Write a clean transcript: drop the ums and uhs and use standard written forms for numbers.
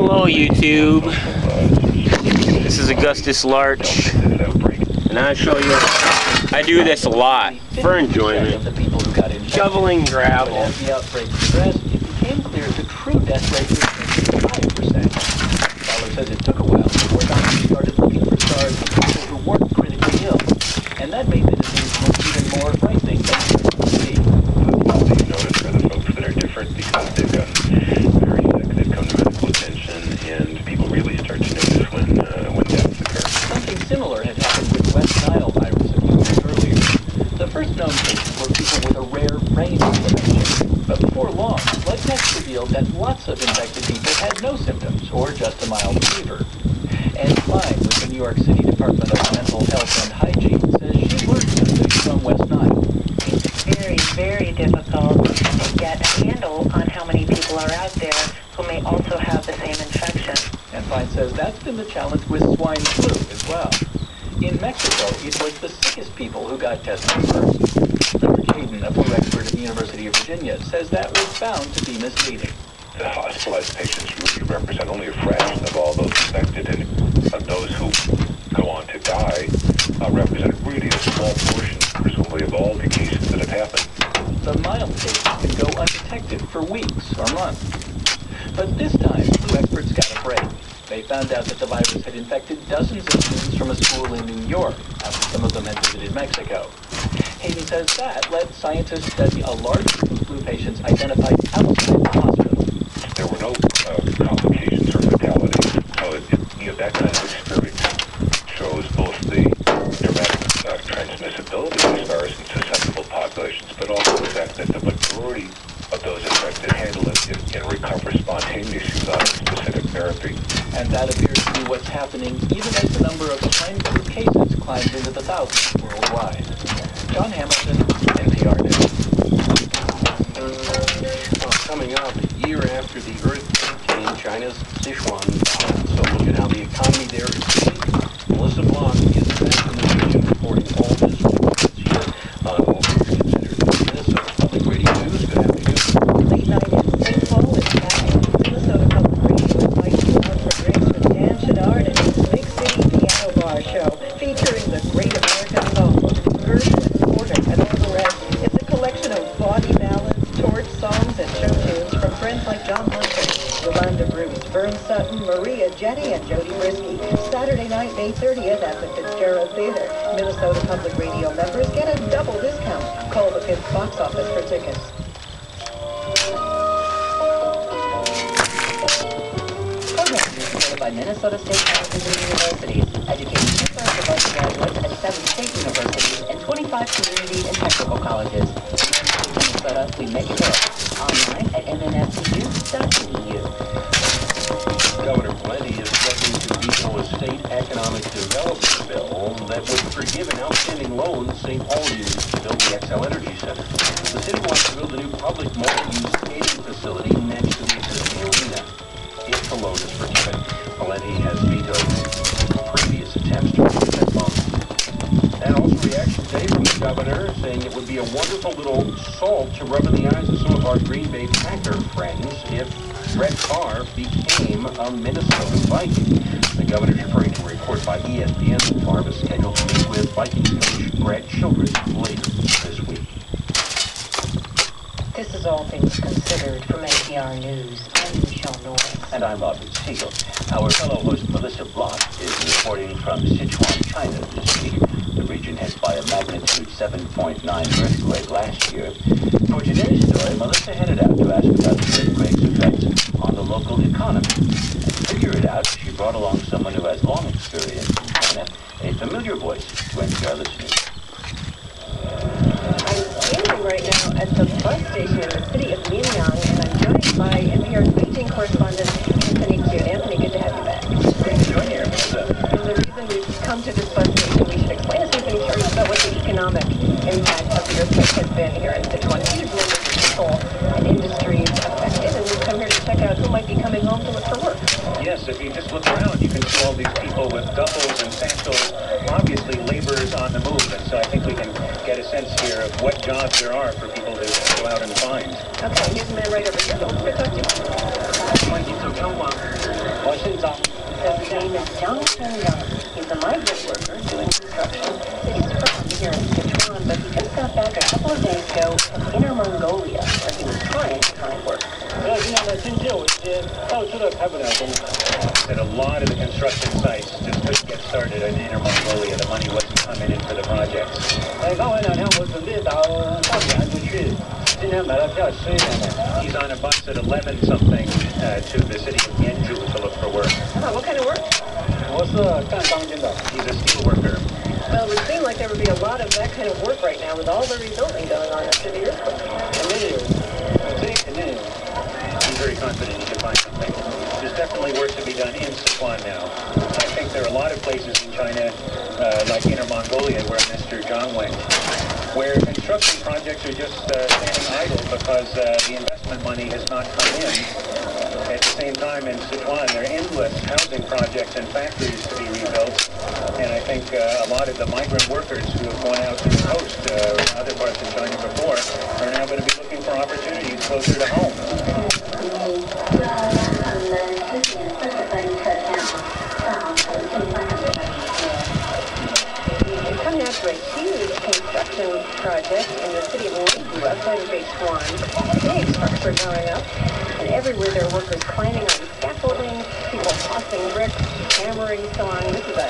Hello YouTube, this is AugustusLarch, and I'll show you, I do this a lot for enjoyment, shoveling gravel. As the outbreak progressed, it became clear the true death rate was 5%. Fowler says it took a while before doctors started looking for SARS in people who weren't critically ill, and that made the disease look even more frightening than it used to be. What you notice are the folks that are different because they've gotten very sick, they've come to medical attention, and people really start to notice when deaths occur. Something similar had happened with West Nile virus a few weeks earlier. The first known cases were people with a rare brain inflammation, but before long, blood tests revealed that lots of infected people had no symptoms or just a mild fever. Anne Klein with the New York City Department of Mental Health and Hygiene says she learned something from West Nile. It's very, very difficult to get a handle on how many people are out there who may also have the same infection. And Klein says that's been the challenge with swine flu as well. In Mexico, it was the sickest people who got tested first. Dr. Caden, a flu expert at the University of Virginia, says that was found to be misleading. The hospitalized patients really represent only a fraction of all those infected, and of those who go on to die represent really a small portion, presumably, of all the cases that have happened. The mild cases can go undetected for weeks or months. But this time, flu experts got a break. They found out that the virus had infected dozens of students from a school in New York, after some of them had visited Mexico. Hayden says that let scientists study a large group of flu patients identified outside the hospital. There were no complications or fatalities, so that kind of experience shows both the dramatic transmissibility as far as in susceptible populations, but also the fact that the majority of those infected handle it and recover spontaneously without a specific therapy. And that appears to be what's happening even as the number of swine flu cases climbs into the thousands worldwide. John Hamilton, NPR News. Well, coming up, a year after the earthquake in China's Sichuan province. So look at how the economy there is doing. Melissa Block is back in the region reporting all this here on what is considered Minnesota Public Radio News. Good afternoon. Late night in St. Paul is back. Minnesota Public Radio invites you out for drinks with Dan Shedard and his Big City Piano Bar show, featuring the Great American Songbook, Gershwin, Porter, and all the rest. It's a collection of bawdy ballads, torch songs, and show tunes from friends like John Hunter, Yolanda Bruce, Vern Sutton, Maria Jetty, and Jody Brisky. Saturday night, May 30th at the Fitzgerald Theater. Minnesota Public Radio members get a double discount. Call the Fifth box office for tickets. Programs are supported by Minnesota State Colleges and Universities, educating 2/3 of undergraduates at 7 state universities and 25 community and technical colleges. Minnesota, we make it work. Online at mnscu.edu. Governor Plenty is threatening to veto a state economic development bill that would forgive an outstanding loan St. Paul used to build the XL Energy Center. The city wants to build a new public multi-use skating facility next to the existing arena. If the loan is forgiven, Plenty has vetoed previous attempts to remove that loan. And also reaction today from the governor saying it would be a wonderful little salt to rub in the eyes of some of our Green Bay Packer friends if Brett Favre became a Minnesota Viking. The governor's referring to a report by ESPN that Favre is scheduled to meet with Vikings coach Brad Childress later this week. This is All Things Considered from NPR News. I'm Michelle Norris. And I'm Robert Siegel. Our fellow host Melissa Block is reporting from Sichuan, China this week. The region hit by a magnitude 7.9 earthquake last year. For today's story, Melissa headed out to ask about the earthquake's effects on the local economy. And to figure it out, she brought along someone who has long experience in China, a familiar voice to NPR listeners. I'm standing right now at the bus station in the city of Mianyang, and I'm joined by NPR's Beijing correspondent, Anthony Kuhn. Anthony, good to have you back. Great to join you here, Melissa. And the reason we've come to this bus station, we should explain to Anthony Kuhn about what the economic impact of the earthquake has been here in Sichuan. Huge numbers of people and industries affected, and we've come here to check out who might be coming home to look for work. Yes, if you just look around, you can see all these people with duffels and satchels. Obviously, labor is on the move, and so I think we can get a sense here of what jobs there are for people to go out and find. Okay, here's a man right over here. Good talk to you. name is Jonathan Young. He's a migrant worker doing construction. He's from here in Sichuan, but he just got back a couple of days ago from Inner Mongolia, where he was trying to find work. That a lot of the construction sites just couldn't get started in Inner Mongolia. The money wasn't coming in for the projects. He's on a bus at 11-something to the city of Yenju to look for work. What kind of work? He's a steel worker. Well, it would seem like there would be a lot of that kind of work right now with all the rebuilding going on after the earthquake. He's very confident he can find something. There's definitely work to be done in Sichuan now. I think there are a lot of places in China, like Inner Mongolia, where Mr. Zhang went, where construction projects are just standing idle because the investment money has not come in. At the same time, in Sichuan, there are endless housing projects and factories to be rebuilt. And I think a lot of the migrant workers who have gone out to the coast or other parts of China before are now going to be looking for opportunities closer to home. Coming out to a huge construction project in the city of Lingu outside of Sichuan. Big trucks are going up, and everywhere there are workers climbing on scaffolding, people tossing bricks, hammering, so on. This is a